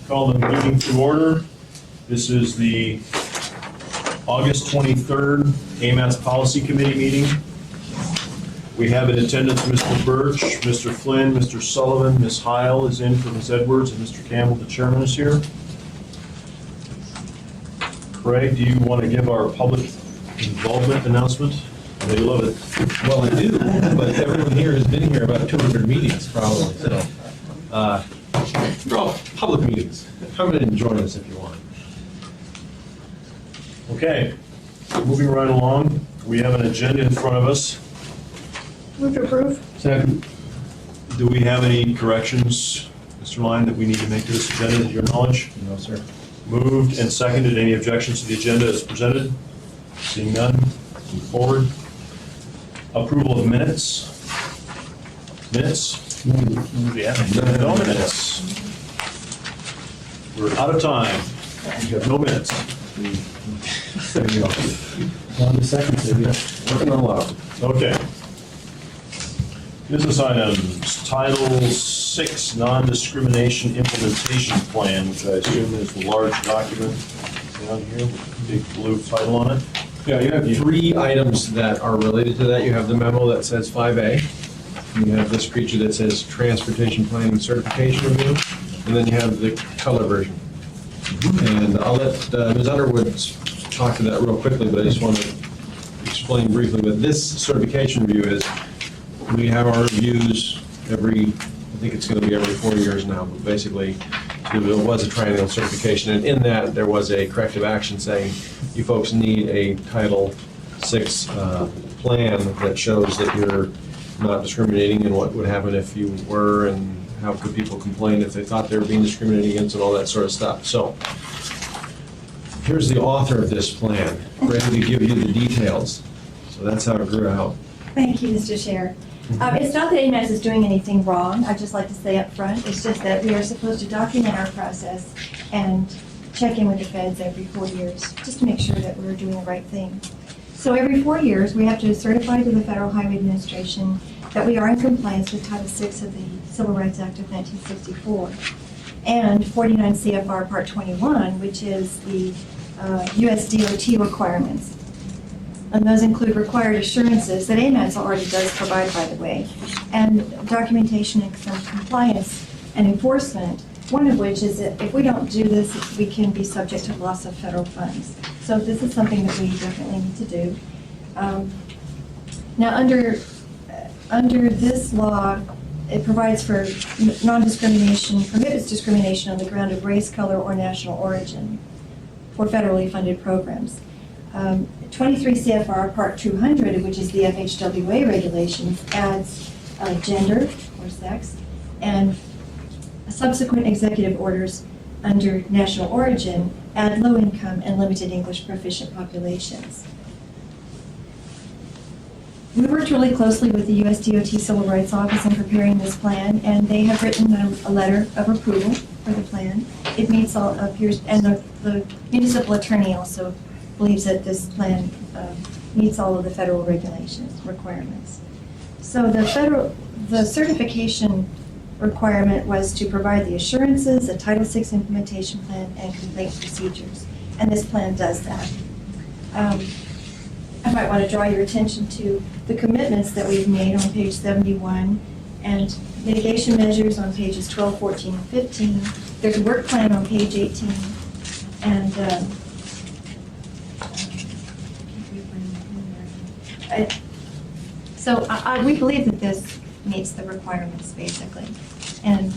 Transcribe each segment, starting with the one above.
Call the meeting to order. This is the August 23rd AMATS Policy Committee meeting. We have in attendance Mr. Birch, Mr. Flynn, Mr. Sullivan, Ms. Heil is in for Ms. Edwards, and Mr. Campbell, the chairman, is here. Craig, do you want to give our public involvement announcement? I know you love it. Well, I do, but everyone here has been here about 200 meetings probably, so. They're all public meetings. Come in and join us if you want. Okay, moving right along, we have an agenda in front of us. Move to approve. Second. Do we have any corrections, Mr. Lyon, that we need to make to this agenda, to your knowledge? No, sir. Moved and seconded. Any objections to the agenda as presented? Seeing none, move forward. Approval of minutes. Minutes? No minutes. We're out of time. We have no minutes. There you go. On the second, so yeah, working on a lot. Okay. Business items, Title VI Non-Discrimination Implementation Plan, which I assume is the large document down here with the big blue title on it. Yeah, you have three items that are related to that. You have the memo that says 5A. And you have this feature that says Transportation Planning Certification Review. And then you have the color version. And I'll let Ms. Underwood talk to that real quickly, but I just want to explain briefly what this certification review is. We have our reviews every, I think it's going to be every 4 years now, but basically it was a triennial certification. And in that, there was a corrective action saying, you folks need a Title VI plan that shows that you're not discriminating and what would happen if you were and how could people complain if they thought they were being discriminated against and all that sort of stuff. So here's the author of this plan, ready to give you the details. So that's how it grew out. Thank you, Mr. Chair. It's not that AMATS is doing anything wrong. I'd just like to say up front, it's just that we are supposed to document our process and check in with the feds every 4 years, just to make sure that we're doing the right thing. So every 4 years, we have to certify to the Federal Highway Administration that we are in compliance with Title VI of the Civil Rights Act of 1964 and 49 CFR Part 21, which is the US DOT requirements. And those include required assurances that AMATS already does provide, by the way, and documentation and some compliance and enforcement, one of which is that if we don't do this, we can be subject to loss of federal funds. So this is something that we definitely need to do. Now, under this law, it provides for non-discrimination, prohibits discrimination on the ground of race, color, or national origin for federally funded programs. 23 CFR Part 200, which is the FHWA regulations, adds gender or sex, and subsequent executive orders under national origin add low income and limited English proficient populations. We worked really closely with the US DOT Civil Rights Office in preparing this plan, and they have written a letter of approval for the plan. It meets all appears, and the municipal attorney also believes that this plan meets all of the federal regulations requirements. So the certification requirement was to provide the assurances, a Title VI implementation plan, and complaint procedures. And this plan does that. I might want to draw your attention to the commitments that we've made on page 71 and mitigation measures on pages 12, 14, and 15. There's a work plan on page 18. And we believe that this meets the requirements, basically. And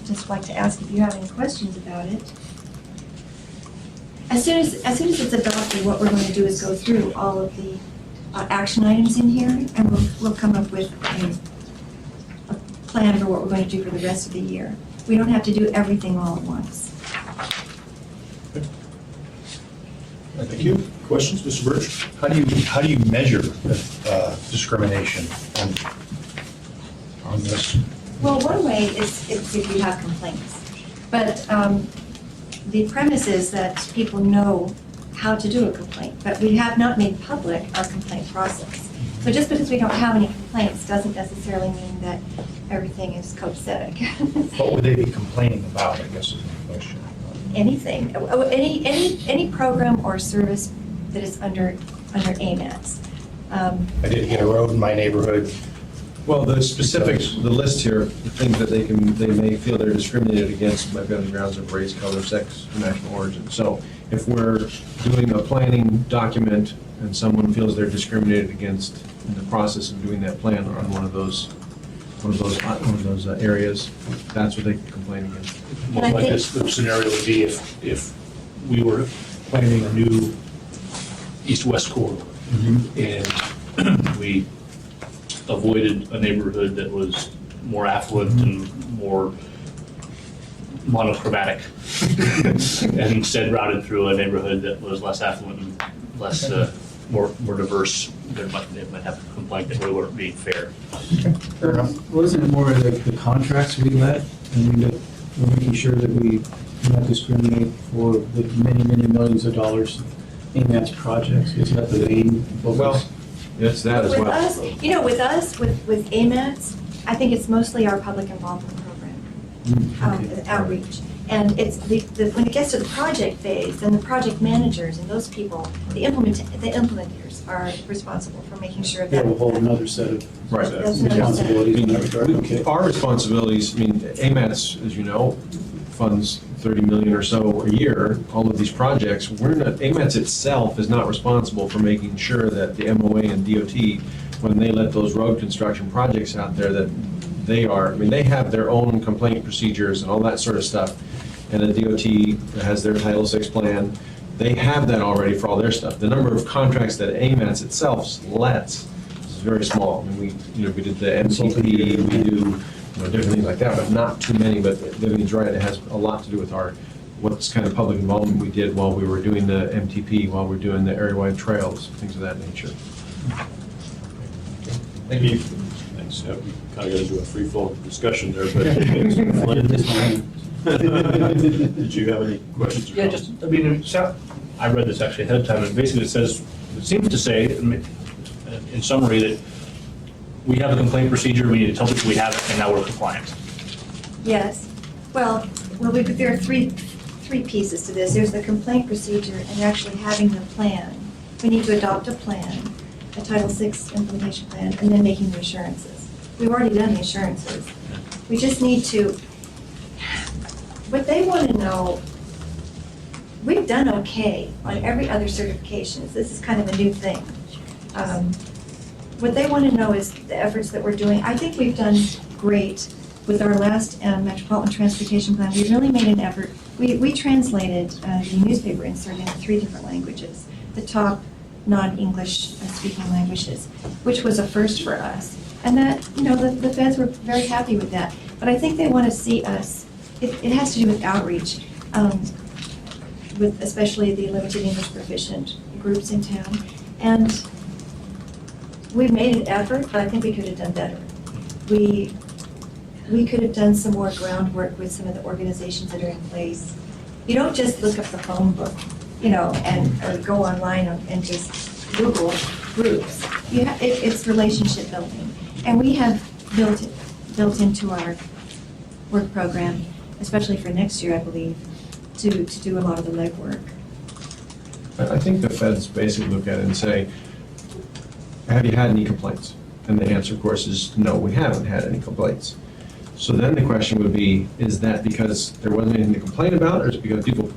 just like to ask if you have any questions about it. As soon as it's adopted, what we're going to do is go through all of the action items in here, and we'll come up with a plan for what we're going to do for the rest of the year. We don't have to do everything all at once. Thank you. Questions, Mr. Birch? How do you measure discrimination on this? Well, one way is if you have complaints, but the premise is that people know how to do a complaint, but we have not made public our complaint process. So just because we don't have any complaints doesn't necessarily mean that everything is copacetic. What would they be complaining about, I guess is the question. anything, any program or service that is under AMATS. I did get a road in my neighborhood. Well, the specifics, the list here, the things that they may feel they're discriminated against might be on the grounds of race, color, sex, or national origin. So if we're doing a planning document and someone feels they're discriminated against in the process of doing that plan on one of those areas, that's what they can complain against. And I Well, I think- guess the scenario would be if we were planning a new east-west corridor and we avoided a neighborhood that was more affluent and more monochromatic and instead routed through a neighborhood that was less affluent and less, more diverse, they might have a complaint that we weren't being fair. Fair enough. Wasn't it more the contracts we let, and that we're making sure that we do not discriminate for the many, many millions of dollars in AMATS projects? Isn't that the main focus? Well, it's that as With well. us, with AMATS, I think it's mostly our public involvement program, Okay. outreach. And it's when it gets to the project phase, then the project managers and those people, the implementers are responsible for making sure They have a that. whole another set of Right. That's another set. responsibilities in that regard. Okay. Our responsibilities, I mean, AMATS, as you know, funds 30 million or so a year, all of these projects. AMATS itself is not responsible for making sure that the MOA and DOT, when they let those road construction projects out there, that they have their own complaint procedures and all that sort of stuff. And the DOT has their Title VI plan. They have that already for all their stuff. The number of contracts that AMATS itself lets is very small. I mean, we did the MCP, we do different things like that, but not too many. But Vivian's right, it has a lot to do with what's kind of public involvement we did while we were doing the MTP, while we're doing the area-wide trails, things of that nature. Thank you. Thanks. Yeah, we kind of got to do a free-flow discussion there, but. Did you have any questions? or Yeah, comments? just, I mean, I read this actually ahead of time, and basically it seems to say, in summary, that we have a complaint procedure, we need to tell people we have it, and now we're compliant. Yes. Well, there are three pieces to this. There's the complaint procedure and actually having the plan. We need to adopt a plan, a Title VI implementation plan, and then making the assurances. We've already done the assurances. We just need to, what they want to know, we've done okay on every other certifications. This is kind of a new thing. What they want to know is the efforts that we're doing. I think we've done great with our last Metropolitan Transportation Plan. We really made an effort. We translated the newspaper insert into 3 different languages, the top non-English speaking languages, which was a first for us. And that, the feds were very happy with that. But I think they want to see us, it has to do with outreach, with especially the limited English proficient groups in town. And we've made an effort, but I think we could have done better. We could have done some more groundwork with some of the organizations that are in place. You don't just look up the phone book, or go online and just Google groups. It's relationship building. And we have built into our work program, especially for next year, I believe, to do a lot of the legwork. I think the feds basically look at it and say, have you had any complaints? And the answer, of course, is no, we haven't had any complaints. So then the question would be, is that because there wasn't anything to complain about, or is it because people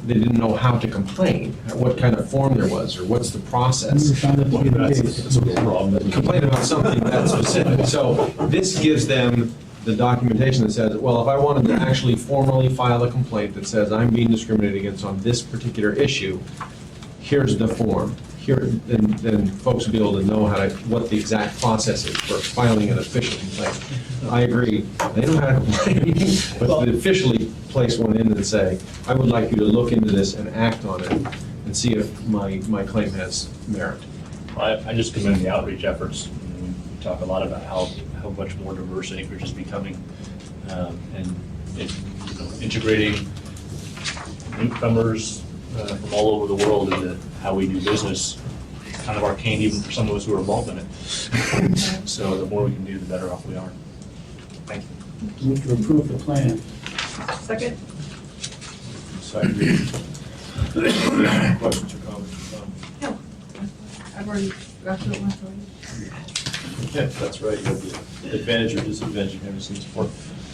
they didn't know how to complain, what kind of form there was, or what's the We process? found that to be the case. That's a problem. Complain about something that's specific. So this gives them the documentation that says, well, if I wanted to actually formally file a complaint that says I'm being discriminated against on this particular issue, here's the form. Then folks will be able to know what the exact process is for filing an official complaint. I agree, they know how to complain, but to officially place one in and say, I would like you to look into this and act on it and see if my claim has merit. I just commend the outreach efforts. We talk a lot about how much more diverse acreage is becoming, and integrating newcomers from all over the world into how we do business. Kind of arcane even for some of us who are involved in it. So the more we can do, the better off we are. Thank you. Move to approve the plan. Second? second reading. Questions or comments? No, I've already got to it once already. Yeah, that's right. You have the advantage or disadvantage of having seen this before.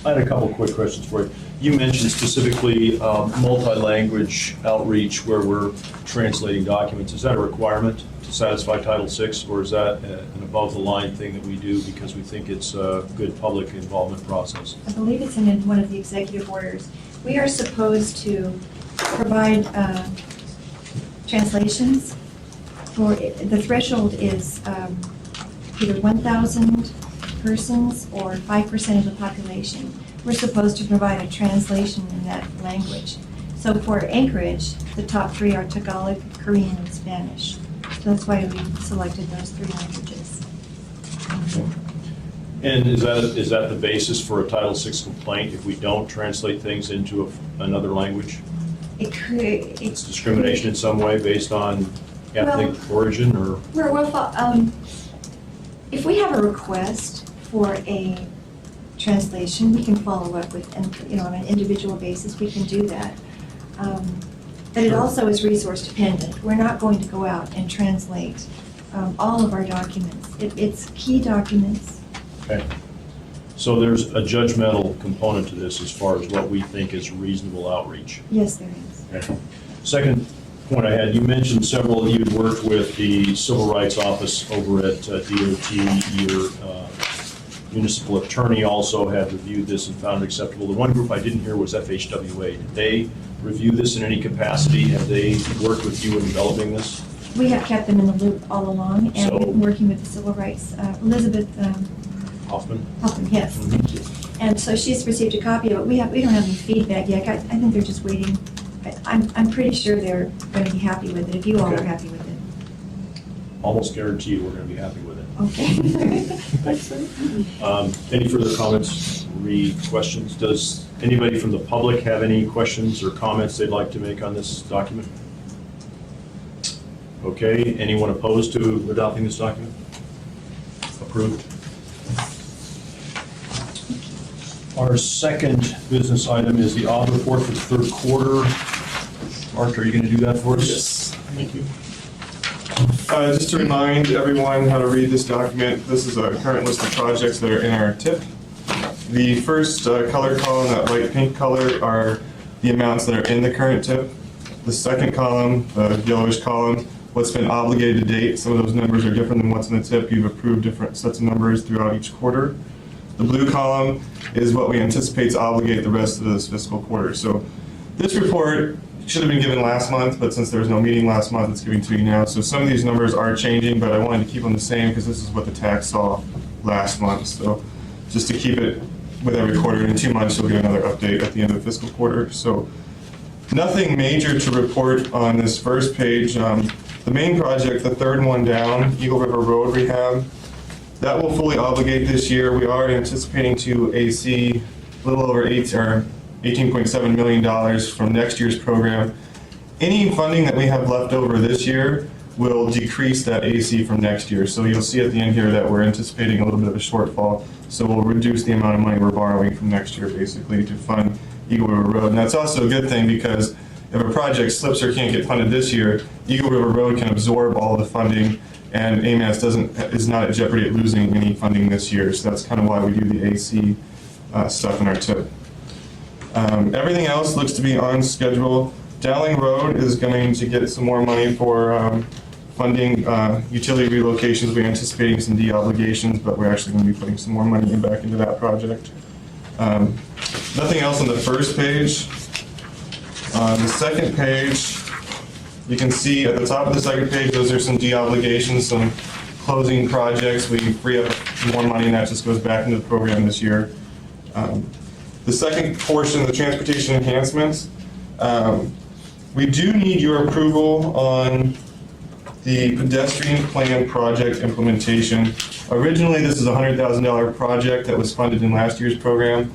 I had a couple quick questions for you. You mentioned specifically multi-language outreach where we're translating documents. Is that a requirement to satisfy Title VI, or is that an above-the-line thing that we do because we think it's a good public involvement process? I believe it's in one of the executive orders. We are supposed to provide translations for, the threshold is either 1,000 persons or 5% of the population. We're supposed to provide a translation in that language. So for Anchorage, the top three are Tagalog, Korean, and Spanish. So that's why we selected those three languages. And is that the basis for a Title VI complaint if we don't translate things into another language? It's discrimination in some way based on ethnic origin, or? If we have a request for a translation, we can follow up with, and on an individual basis, we can do that. But it also is resource dependent. We're not going to go out and translate all of our documents. It's key documents. Okay. So there's a judgmental component to this as far as what we think is reasonable outreach. Yes, there is. Okay. Second point I had, you mentioned several, you'd worked with the Civil Rights Office over at DOT. Your municipal attorney also had reviewed this and found it acceptable. The one group I didn't hear was FHWA. Did they review this in any capacity? Have they worked with you in developing this? We have kept them in the loop all along, and So- we've been working with the Civil Rights, Elizabeth Hoffman? Hoffman, yes. Thank you. And so she's received a copy of it. We don't have any feedback yet. I think they're just waiting. I'm pretty sure they're going to be happy with it, if you all are Okay. happy with it. Almost guarantee you we're going to be happy with it. Okay. Any further comments, questions? Does anybody from the public have any questions or comments they'd like to make on this document? Okay, anyone opposed to adopting this document? Approved. Our second business item is the audit report for the third quarter. Mark, are you going to do that for us? Yes. Thank you. Just to remind everyone how to read this document, this is a current list of projects that are in our TIP. The first color column, that light pink color, are the amounts that are in the current TIP. The second column, the yellowish column, what's been obligated to date. Some of those numbers are different than what's in the TIP. You've approved different sets of numbers throughout each quarter. The blue column is what we anticipate to obligate the rest of this fiscal quarter. So this report should have been given last month, but since there was no meeting last month, it's giving to you now. So some of these numbers are changing, but I wanted to keep them the same because this is what the tax saw last month. So just to keep it with every quarter, in 2 months, you'll get another update at the end of the fiscal quarter. So nothing major to report on this first page. The main project, the third one down, Eagle River Road Rehab, that will fully obligate this year. We are anticipating to AC a little over $18.7 million from next year's program. Any funding that we have left over this year will decrease that AC from next year. So you'll see at the end here that we're anticipating a little bit of a shortfall. So we'll reduce the amount of money we're borrowing from next year basically to fund Eagle River Road. And that's also a good thing because if a project slips or can't get funded this year, Eagle River Road can absorb all of the funding, and AMATS is not at jeopardy at losing any funding this year. So that's kind of why we do the AC stuff in our TIP. Everything else looks to be on schedule. Dowling Road is going to get some more money for funding utility relocations. We're anticipating some de-obligations, but we're actually going to be putting some more money back into that project. Nothing else on the first page. On the second page, you can see at the top of the second page, those are some de-obligations, some closing projects. We free up more money, and that just goes back into the program this year. The second portion, the transportation enhancements, we do need your approval on the pedestrian plan project implementation. Originally, this is a $100,000 project that was funded in last year's program.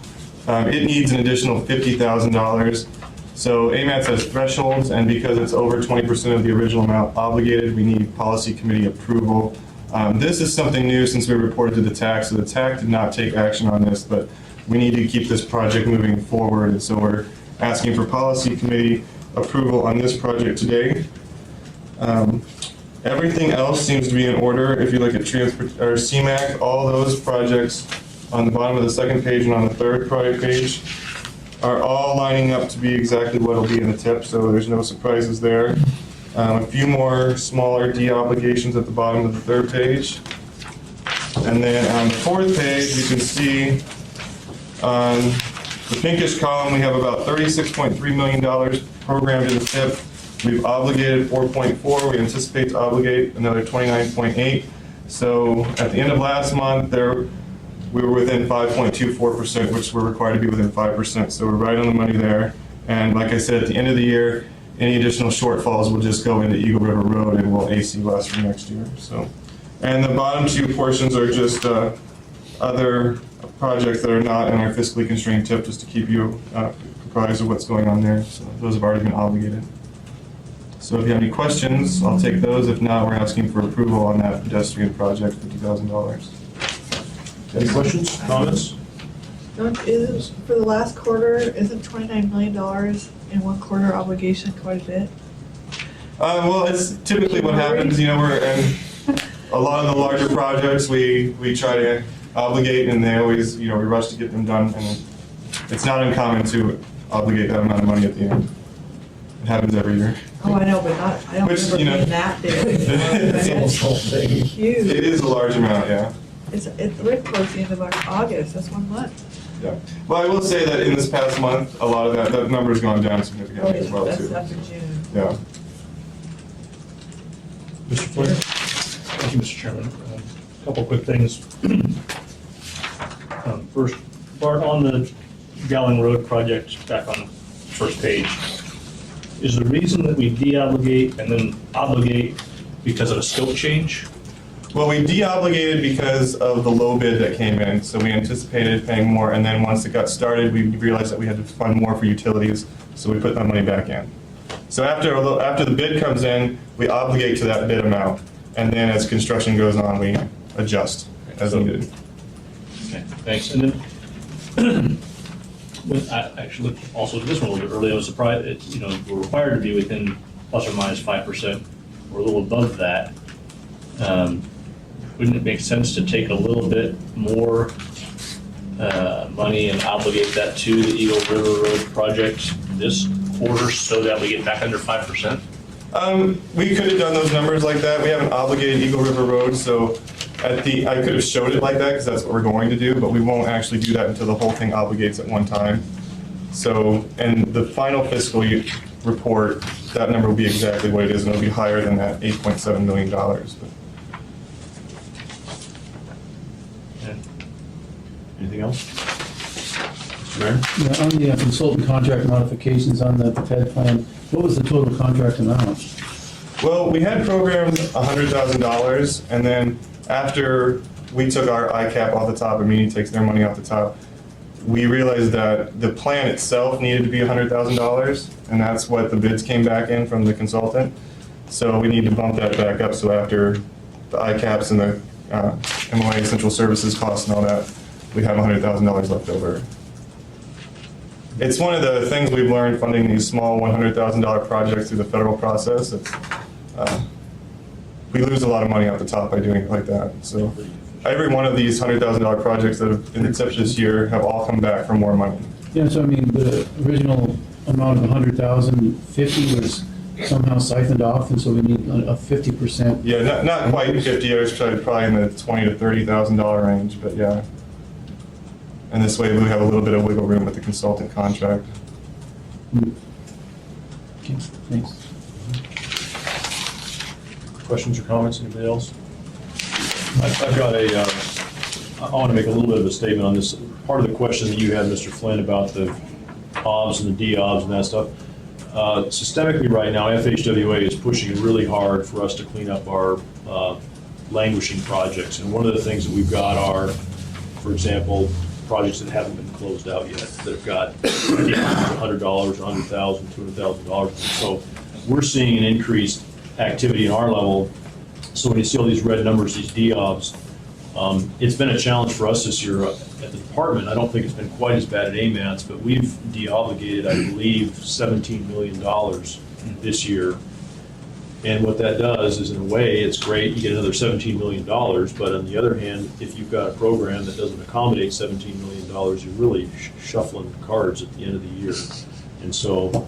It needs an additional $50,000. So AMATS has thresholds, and because it's over 20% of the original amount obligated, we need policy committee approval. This is something new since we reported to the TAC, so the TAC did not take action on this, but we need to keep this project moving forward, and so we're asking for policy committee approval on this project today. Everything else seems to be in order. If you look at CMAC, all those projects on the bottom of the second page and on the third project page are all lining up to be exactly what will be in the tip, so there's no surprises there. A few more smaller D obligations at the bottom of the third page. And then on the fourth page, you can see on the pinkish column, we have about $36.3 million programmed in the tip. We've obligated 4.4, we anticipate to obligate another 29.8. So at the end of last month, we were within 5.24%, which we're required to be within 5%, so we're right on the money there. And like I said, at the end of the year, any additional shortfalls will just go into Eagle River Road and we'll AC less for next year. So, and the bottom two portions are just other projects that are not in our fiscally constrained tip, just to keep you apprised of what's going on there. So those have already been obligated. So if you have any questions, I'll take those. If not, we're asking for approval on that pedestrian project, $50,000. Any questions, comments? For the last quarter, isn't $29 million in one quarter obligation quite a bit? Well, it's typically what happens, we're in a lot of the larger projects, we try to obligate and they always, we rush to get them done, and it's not uncommon to obligate that amount of money at the end. It happens every year. Oh, I know, but I don't Which, remember being that big. It's almost the whole thing. Huge. It is a large amount, yeah. It's right towards the end of August, that's 1 month. Yeah. Well, I will say that in this past month, a lot of that number's gone down Oh, significantly as well, that's too. up in June. Yeah. Mr. Flynn? Thank you, Mr. Chairman. A couple quick things. First, Bart, on the Gowling Road project, back on the first page, is the reason that we de-obligate and then obligate because of a scope change? Well, we de-obligated because of the low bid that came in, so we anticipated paying more, and then once it got started, we realized that we had to fund more for utilities, so we put that money back in. So after the bid comes in, we obligate to that bid amount, and then as construction goes on, we adjust as needed. Okay, thanks. And then, when I actually looked also at this one a little bit earlier, I was surprised, we're required to be within plus or minus 5%. We're a little above that. Wouldn't it make sense to take a little bit more money and obligate that to the Eagle River Road project this quarter so that we get back under 5%? We could have done those numbers like that. We haven't obligated Eagle River Road, so I could have showed it like that because that's what we're going to do, but we won't actually do that until the whole thing obligates at one time. So, and the final fiscal report, that number will be exactly what it is, and it'll be higher than that $8.7 million. But Anything else? Mr. Mayor? Yeah, on the consultant contract modifications on the TED plan, what was the total contract amount? well, we had programmed $100,000, and then after we took our ICAP off the top, Amini takes their money off the top, we realized that the plan itself needed to be $100,000, and that's what the bids came back in from the consultant. So we need to bump that back up, so after the ICAPs and the MOA central services costs and all that, we have $100,000 left over. It's one of the things we've learned funding these small $100,000 projects through the federal process. We lose a lot of money off the top by doing it like that. So every one of these $100,000 projects that have been accepted this year have all come back for more money. Yeah, so I mean, the original amount of 100,000, 50 was somehow siphoned off, and so we need a 50%. Yeah, not quite 50, I was probably in the $20,000 to $30,000 range, but yeah. And this way we have a little bit of wiggle room with the consultant contract. Okay, thanks. Questions or comments, anybody else? I've got I want to make a little bit of a statement on this. Part of the question that you had, Mr. Flynn, about the OBS and the DOBS and that stuff. Systemically right now, FHWA is pushing really hard for us to clean up our languishing projects. And one of the things that we've got are, for example, projects that haven't been closed out yet, that have got $100, $100,000, $200,000. So we're seeing an increased activity in our level. So when you see all these red numbers, these DOBs, It's been a challenge for us this year at the department. I don't think it's been quite as bad at AMATS, but we've de-obligated, I believe, $17 million this year. And what that does is, in a way, it's great, you get another $17 million, but on the other hand, if you've got a program that doesn't accommodate $17 million, you're really shuffling cards at the end of the year. And so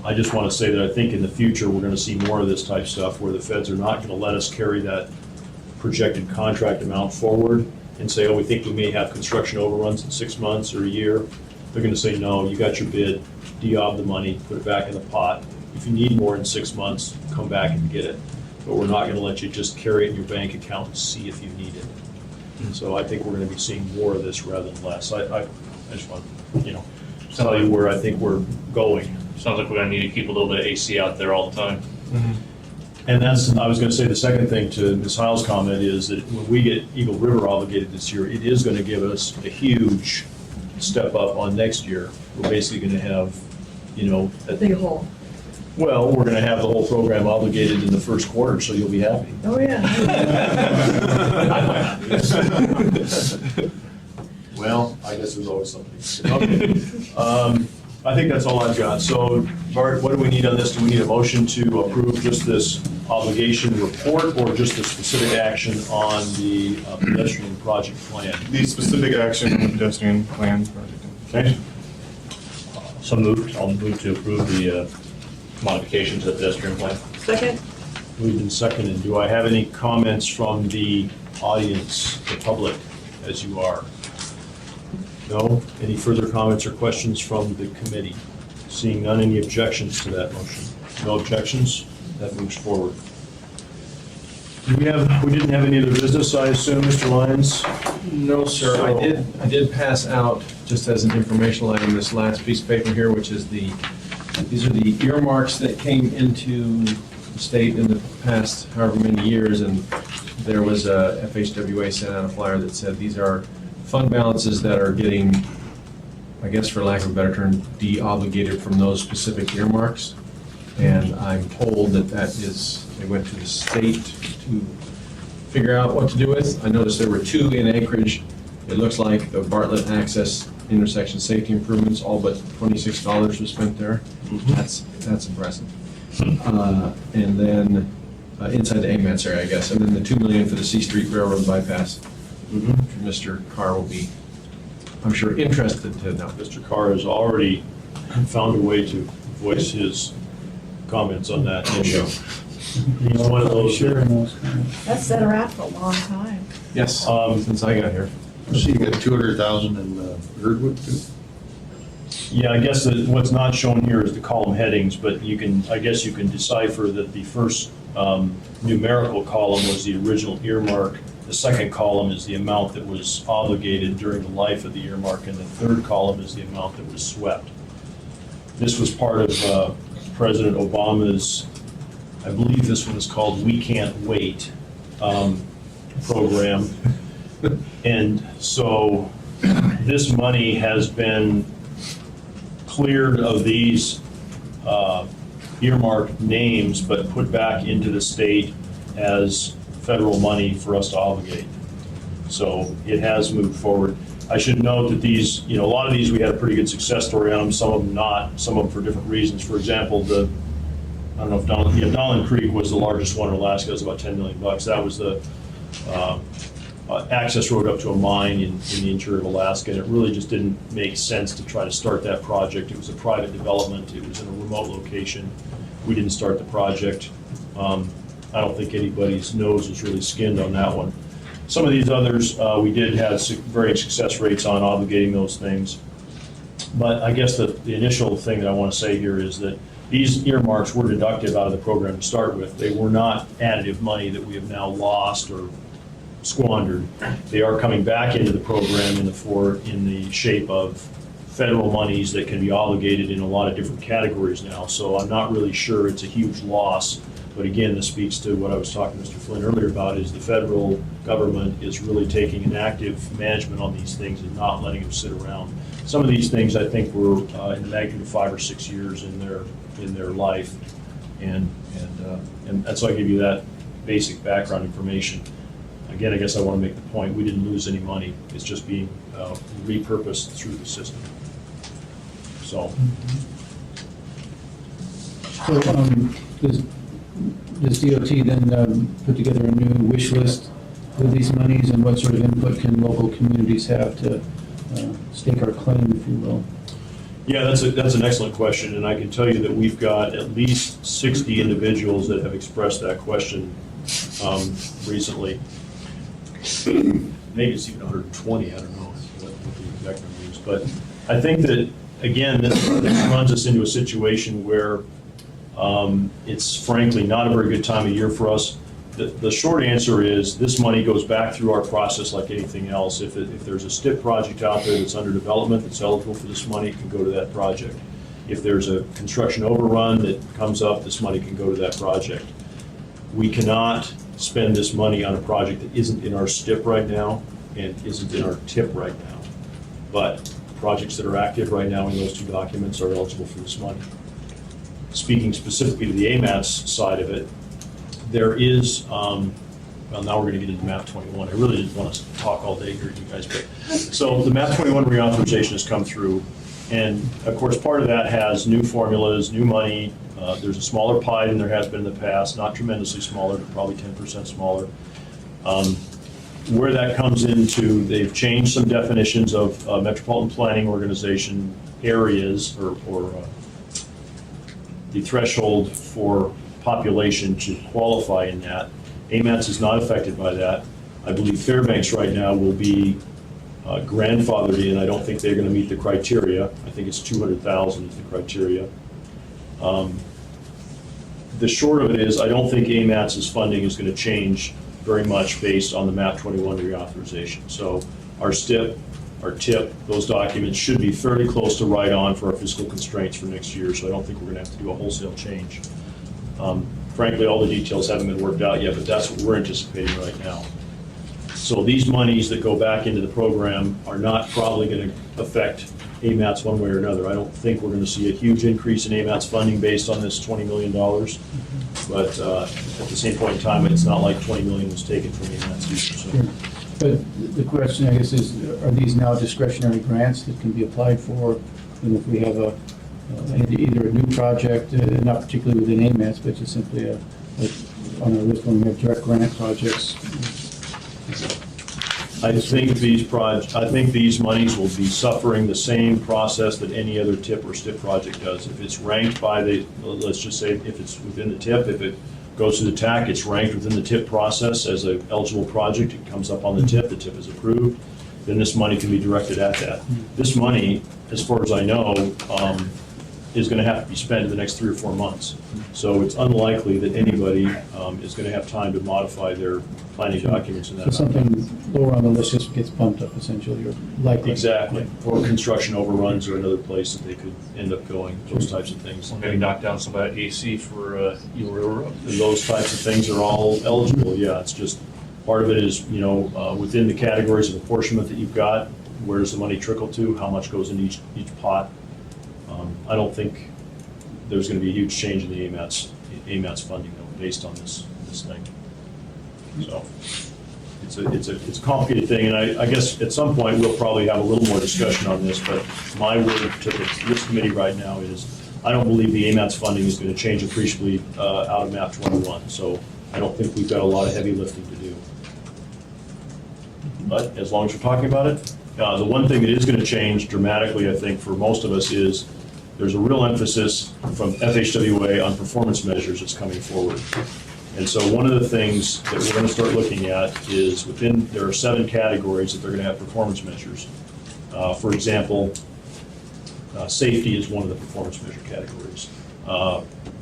I just want to say that I think in the future, we're going to see more of this type stuff where the feds are not going to let us carry that projected contract amount forward and say, oh, we think we may have construction overruns in 6 months or a year. They're going to say, no, you got your bid, de-ob the money, put it back in the pot. If you need more in 6 months, come back and get it. But we're not going to let you just carry it in your bank account and see if you need it. And so I think we're going to be seeing more of this rather than less. I just want to, tell you where I think we're going. Sounds like we're gonna need to keep a little bit of AC out there all the time. And that's, I was going to say, the second thing to Ms. Heil's comment is that when we get Eagle River obligated this year, it is going to give us a huge step up on next year. We're basically going to have, A big hole. well, we're going to have the whole program obligated in the first quarter, so you'll be happy. Oh, yeah. Well, I guess there's always something. Okay. I think that's all I've got. So, Bart, what do we need on this? Do we need a motion to approve just this obligation report or just a specific action on the pedestrian project plan? The specific action on the pedestrian plan project. Okay. So moved, I'll move to approve the modifications to the pedestrian plan. Second? Moved and seconded. Do I have any comments from the audience, the public, as you are? No? Any further comments or questions from the committee? Seeing none, any objections to that motion? No objections? That moves forward. We didn't have any other business, I assume, Mr. Lyons? No, sir. I did pass out, just as an informational item, this last piece of paper here, which is these are the earmarks that came into the state in the past however many years, and there was a FHWA sent out a flyer that said these are fund balances that are getting, I guess for lack of a better term, de-obligated from those specific earmarks. And I'm told that they went to the state to figure out what to do with. I noticed there were 2 in Anchorage. It looks like the Bartlett Access intersection safety improvements, all but $26 was spent there. That's impressive. And then inside the AMATS area, I guess. And then the $2 million for the C Street Railroad bypass. Mr. Carr will be, I'm sure, interested to know. Mr. Carr has already found a way to voice his comments on that issue. He's one of those. Sharing those comments. That's set around for a long time. Yes, since I got here. So you got 200,000 in Girdwood too? Yeah, I guess that what's not shown here is the column headings, but I guess you can decipher that the first numerical column was the original earmark. The second column is the amount that was obligated during the life of the earmark, and the third column is the amount that was swept. This was part of President Obama's, I believe this one is called We Can't Wait program. And so this money has been cleared of these earmarked names, but put back into the state as federal money for us to obligate. So it has moved forward. I should note that these, a lot of these we had a pretty good success story on them, some of them not, some of them for different reasons. For example, I don't know if Donlin Creek was the largest one in Alaska, it was about $10 million. That was the access road up to a mine in the interior of Alaska, and it really just didn't make sense to try to start that project. It was a private development, it was in a remote location. We didn't start the project. I don't think anybody's nose was really skinned on that one. Some of these others, we did have varying success rates on obligating those things. But I guess the initial thing that I want to say here is that these earmarks were deducted out of the program to start with. They were not additive money that we have now lost or squandered. They are coming back into the program in the shape of federal monies that can be obligated in a lot of different categories now. So I'm not really sure it's a huge loss. But again, this speaks to what I was talking to Mr. Flynn earlier about, is the federal government is really taking an active management on these things and not letting them sit around. Some of these things I think were in the magnitude of 5 or 6 years in their life, and so I give you that basic background information. Again, I guess I want to make the point, we didn't lose any money. It's just being repurposed through the system. So, So, does DOT then put together a new wish list with these monies, and what sort of input can local communities have to stake our claim, if you will? yeah, that's an excellent question, and I can tell you that we've got at least 60 individuals that have expressed that question recently. Maybe it's even 120, I don't know what the exact number is. But I think that, again, this runs us into a situation where it's frankly not a very good time of year for us. The short answer is this money goes back through our process like anything else. If there's a STIP project out there that's under development that's eligible for this money, it can go to that project. If there's a construction overrun that comes up, this money can go to that project. We cannot spend this money on a project that isn't in our STIP right now and isn't in our TIP right now. But projects that are active right now in those two documents are eligible for this money. Speaking specifically to the AMATS side of it, there is, well, now we're going to get into MAP 21. I really didn't want to talk all day here, you guys, but so the MAP 21 reauthorization has come through, and of course, part of that has new formulas, new money. There's a smaller pie than there has been in the past, not tremendously smaller, but probably 10% smaller. Where that comes into, they've changed some definitions of metropolitan planning organization areas, or the threshold for population to qualify in that. AMATS is not affected by that. I believe Fairbanks right now will be grandfathered in. I don't think they're going to meet the criteria. I think it's 200,000 is the criteria. The short of it is, I don't think AMATS's funding is going to change very much based on the MAP 21 reauthorization. So our STIP, our TIP, those documents should be fairly close to right on for our fiscal constraints for next year. So I don't think we're going to have to do a wholesale change. Frankly, all the details haven't been worked out yet, but that's what we're anticipating right now. So these monies that go back into the program are not probably going to affect AMATS one way or another. I don't think we're going to see a huge increase in AMATS funding based on this $20 million. But at the same point in time, it's not like 20 million was taken from AMATS either. So. Sure. But the question, I guess, is, are these now discretionary grants that can be applied for? And if we have either a new project, not particularly within AMATS, but just simply on our list when we have direct grant projects? I think these monies will be suffering the same process that any other TIP or STIP project does. If it's ranked by let's just say if it's within the TIP, if it goes to the TAC, it's ranked within the TIP process as an eligible project, it comes up on the TIP is approved, then this money can be directed at that. This money, as far as I know, is going to have to be spent in the next 3 or 4 months. So it's unlikely that anybody is going to have time to modify their planning documents in that. So something lower on the list just gets bumped up essentially, or likely. Exactly, or construction overruns or another place that they could end up going, those types of things. Or maybe knock down some of that AC for Eel River Road. Those types of things are all eligible, yeah, it's just, part of it is, within the categories of apportionment that you've got, where does the money trickle to, how much goes in each pot? I don't think there's going to be a huge change in the AMATS funding though, based on this thing. So it's a complicated thing, and I guess at some point we'll probably have a little more discussion on this. But my word to this committee right now is I don't believe the AMATS funding is going to change appreciably out of MAP 21. So I don't think we've got a lot of heavy lifting to do. But as long as we're talking about it, the one thing that is going to change dramatically, I think, for most of us is there's a real emphasis from FHWA on performance measures that's coming forward. And so one of the things that we're going to start looking at is there are 7 categories that they're going to have performance measures. For example, safety is one of the performance measure categories.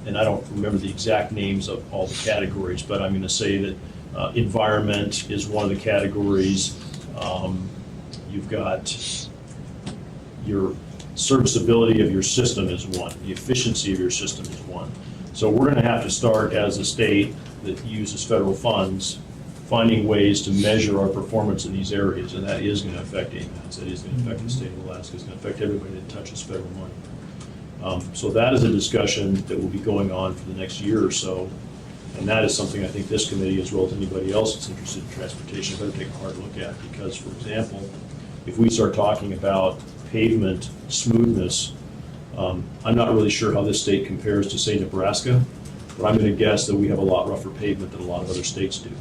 And I don't remember the exact names of all the categories, but I'm going to say that environment is one of the categories. You've got your serviceability of your system is one. The efficiency of your system is one. So we're going to have to start as a state that uses federal funds, finding ways to measure our performance in these areas, and that is going to affect AMATS. That is going to affect the state of Alaska. It's going to affect everybody that touches federal money. So that is a discussion that will be going on for the next year or so. And that is something I think this committee, as well as anybody else that's interested in transportation, better take a hard look at. Because, for example, if we start talking about pavement smoothness, I'm not really sure how this state compares to, say, Nebraska, but I'm going to guess that we have a lot rougher pavement than a lot of other states do.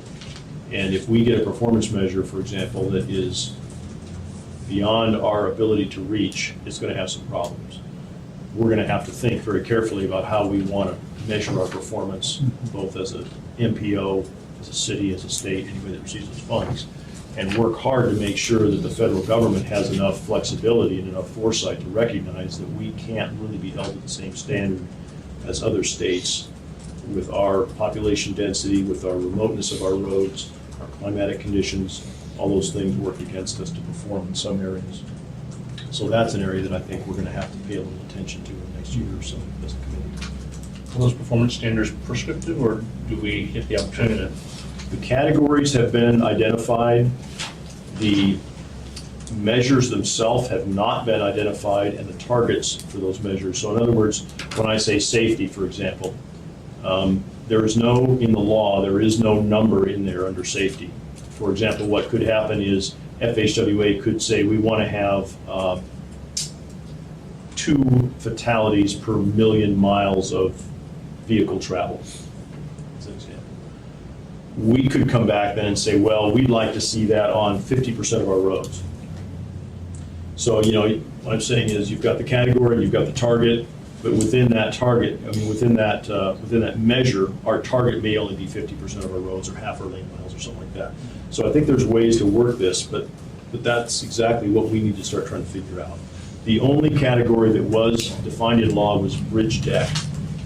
And if we get a performance measure, for example, that is beyond our ability to reach, it's going to have some problems. We're going to have to think very carefully about how we want to measure our performance, both as a MPO, as a city, as a state, anybody that receives those funds, and work hard to make sure that the federal government has enough flexibility and enough foresight to recognize that we can't really be held to the same standard as other states with our population density, with our remoteness of our roads, our climatic conditions, all those things work against us to perform in some areas. So that's an area that I think we're going to have to pay a little attention to in the next year or so as a committee. Are those performance standards prescriptive, or do we get the opportunity to? The categories have been identified. The measures themselves have not been identified, and the targets for those measures. So in other words, when I say safety, for example, there is no, in the law, there is no number in there under safety. For example, what could happen is FHWA could say we want to have 2 fatalities per million miles of vehicle travel, as an example. We could come back then and say, well, we'd like to see that on 50% of our roads. So, what I'm saying is you've got the category, you've got the target, but within that target, within that measure, our target may only be 50% of our roads or half our lane miles or something like that. So I think there's ways to work this, but that's exactly what we need to start trying to figure out. The only category that was defined in law was bridge deck.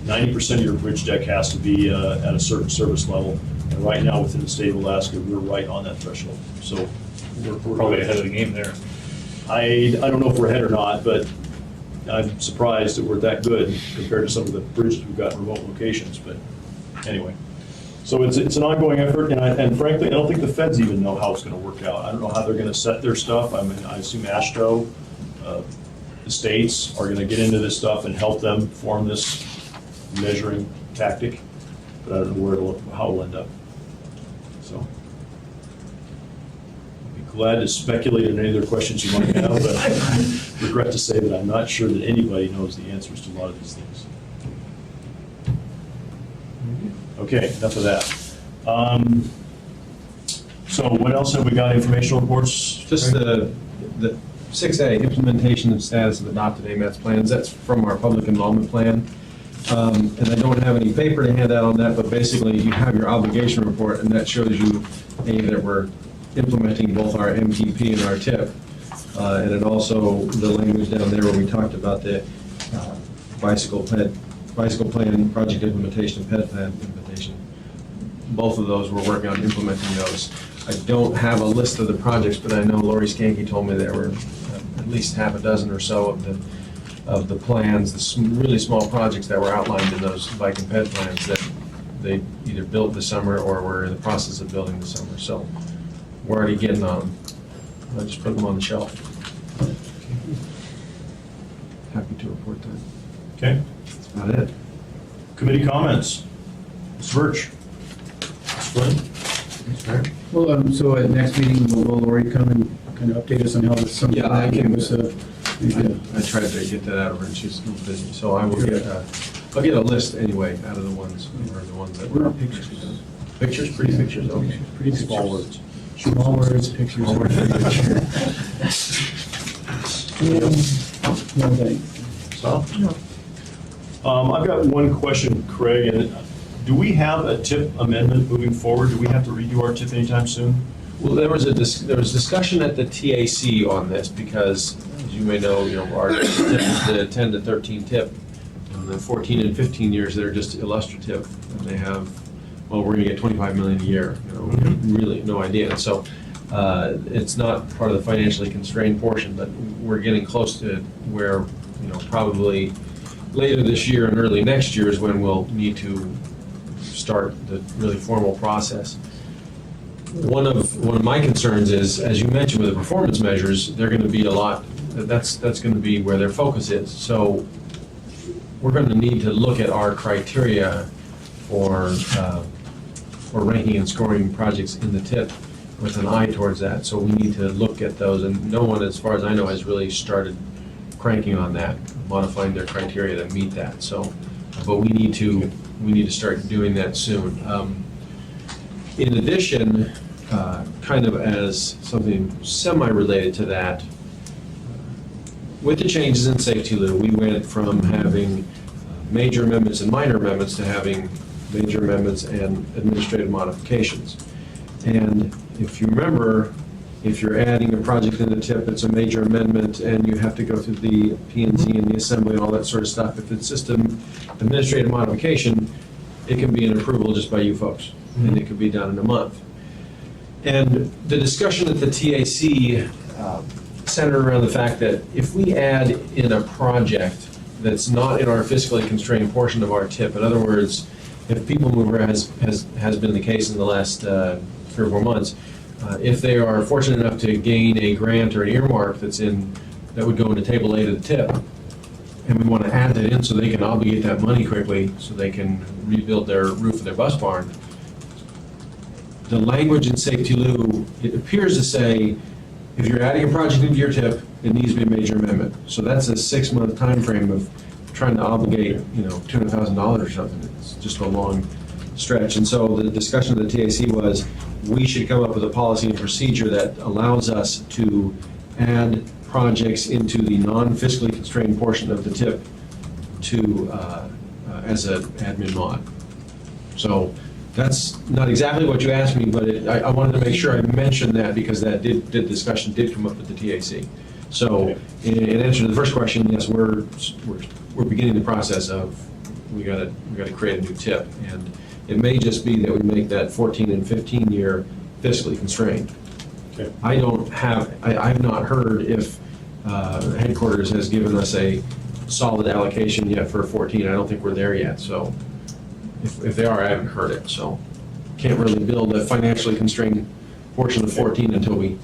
90% of your bridge deck has to be at a certain service level. And right now, within the state of Alaska, we're right on that threshold. So We're probably ahead of the game there. I don't know if we're ahead or not, but I'm surprised that we're that good compared to some of the bridges we've got in remote locations. But anyway, so it's an ongoing effort, and frankly, I don't think the feds even know how it's going to work out. I don't know how they're going to set their stuff. I assume AASHTO, the states are going to get into this stuff and help them form this measuring tactic, but I don't know how it'll end up. So I'd be glad to speculate on any other questions you might have, but I regret to say that I'm not sure that anybody knows the answers to a lot of these things. Okay, enough of that. So what else have we got? Informational reports? Just the 6A, implementation and status of adopted AMATS plans. That's from our public involvement plan. And I don't have any paper to hand out on that, but basically you have your obligation report, and that shows you that we're implementing both our MTP and our TIP. And it also, the language down there where we talked about the bicycle plan project implementation and ped plan implementation. Both of those, we're working on implementing those. I don't have a list of the projects, but I know Lori Skanke told me there were at least half a dozen or so of the plans, the really small projects that were outlined in those bike and ped plans that they either built this summer or were in the process of building this summer. So we're already getting on them. I just put them on the shelf. Happy to report that. Okay. That's about it. Committee comments. Ms. Birch. Ms. Flynn. Well, so at next meeting, will Lori come and kind of update us on how this summer? Yeah, I can. Was, I tried to get that out of her, and she's a little busy, so I will get, I'll get a list anyway out of the ones, or the ones that What were. are pictures? Pictures, pretty pictures, okay. Pretty pictures. Small words. Small words, pictures. Small words, big No, thanks. I've got one question, Craig, and do we have a TIP amendment moving forward? Do we have to redo our TIP anytime soon? Well, there was discussion at the TAC on this, because, as you may know, our TIP is the 10 to 13 TIP. And the 14 and 15 years, they're just illustrative, and they have, well, we're gonna get 25 million a year, really, no idea. And so, it's not part of the financially constrained portion, but we're getting close to where, probably later this year and early next year is when we'll need to start the really formal process. One of my concerns is, as you mentioned with the performance measures, they're going to be a lot, that's going to be where their focus is. So we're going to need to look at our criteria for or ranking and scoring projects in the tip with an eye towards that. So we need to look at those, and no one, as far as I know, has really started cranking on that, modifying their criteria to meet that. So, but we need to start doing that soon. In addition, kind of as something semi-related to that, with the changes in Safety Lou, we went from having major amendments and minor amendments to having major amendments and administrative modifications. And if you remember, if you're adding a project in the tip, it's a major amendment, and you have to go through the P&Z and the assembly and all that sort of stuff. If it's just an administrative modification, it can be an approval just by you folks, and it could be done in a month. And the discussion at the TAC centered around the fact that if we add in a project that's not in our fiscally constrained portion of our tip, in other words, if People Mover has been the case in the last 3 or 4 months, if they are fortunate enough to gain a grant or an earmark that would go into Table 8 of the tip, and we want to add that in so they can obligate that money quickly, so they can rebuild their roof of their bus barn. The language in Safety Lou, it appears to say, if you're adding a project into your tip, it needs to be a major amendment. So that's a 6-month time frame of trying to obligate, $200,000 or something. It's just a long stretch. And so the discussion of the TAC was, we should come up with a policy and procedure that allows us to add projects into the non-fiscally constrained portion of the tip to, as an admin mod. So that's not exactly what you asked me, but I wanted to make sure I mentioned that because that discussion did come up at the TAC. So in answer to the first question, yes, we're beginning the process of, we gotta create a new tip. And it may just be that we make that 14 and 15 year fiscally constrained. Okay. I've not heard if headquarters has given us a solid allocation yet for 14. I don't think we're there yet, so if they are, I haven't heard it, so can't really build a financially constrained portion of 14 until we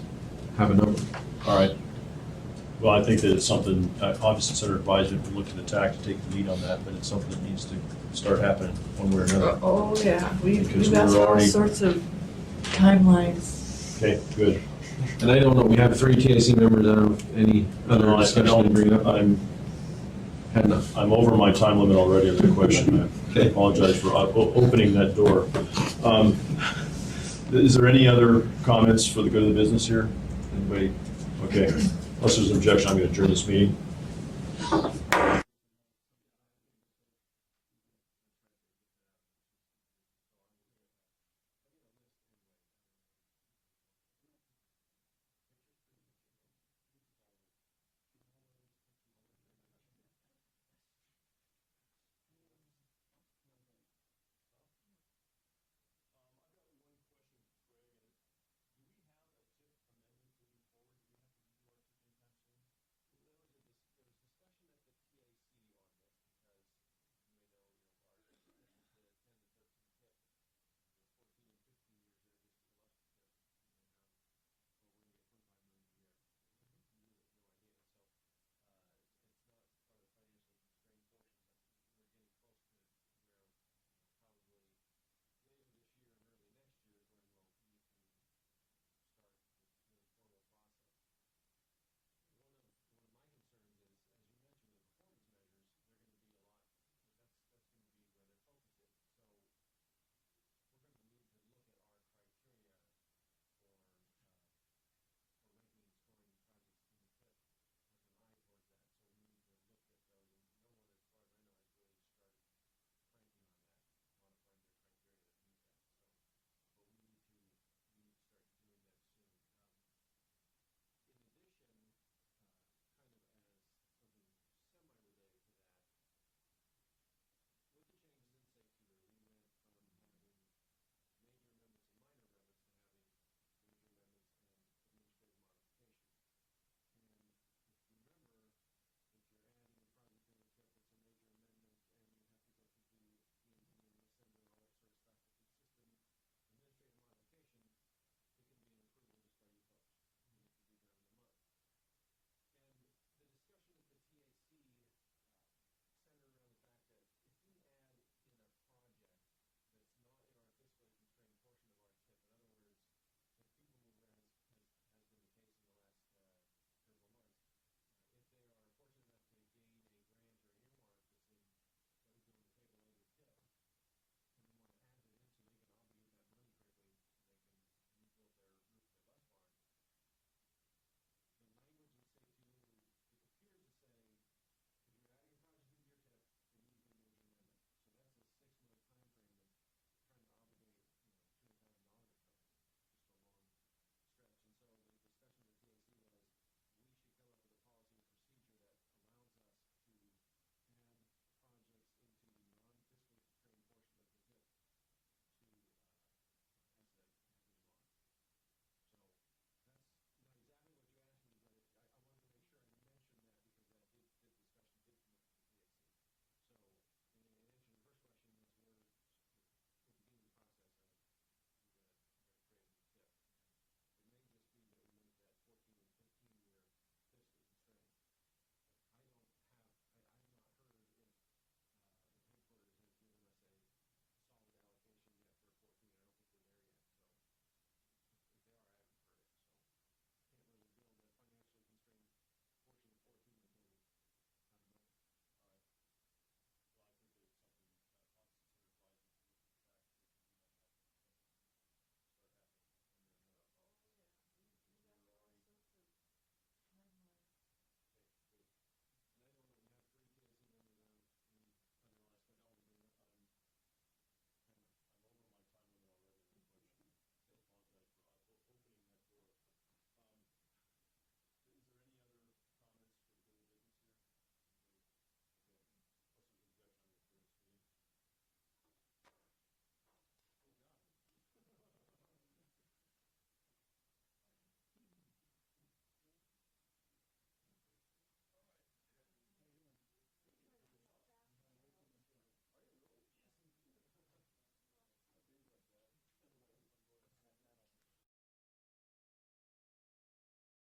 have a number. All right. Well, I think that it's something, obviously Center Advisement will look at the TAC to take the lead on that, but it's something that needs to start happening one way or another. Oh, yeah, Because we've asked we're all already- sorts of timelines. Okay, good. And I don't know, we have 3 TAC members, I don't know if any other discussion to bring up. Had enough. I'm over my time limit already on the question. I apologize for opening that door. Is there any other comments for the good of the business here? Anybody? Okay. Unless there's an objection, I'm going to adjourn this meeting.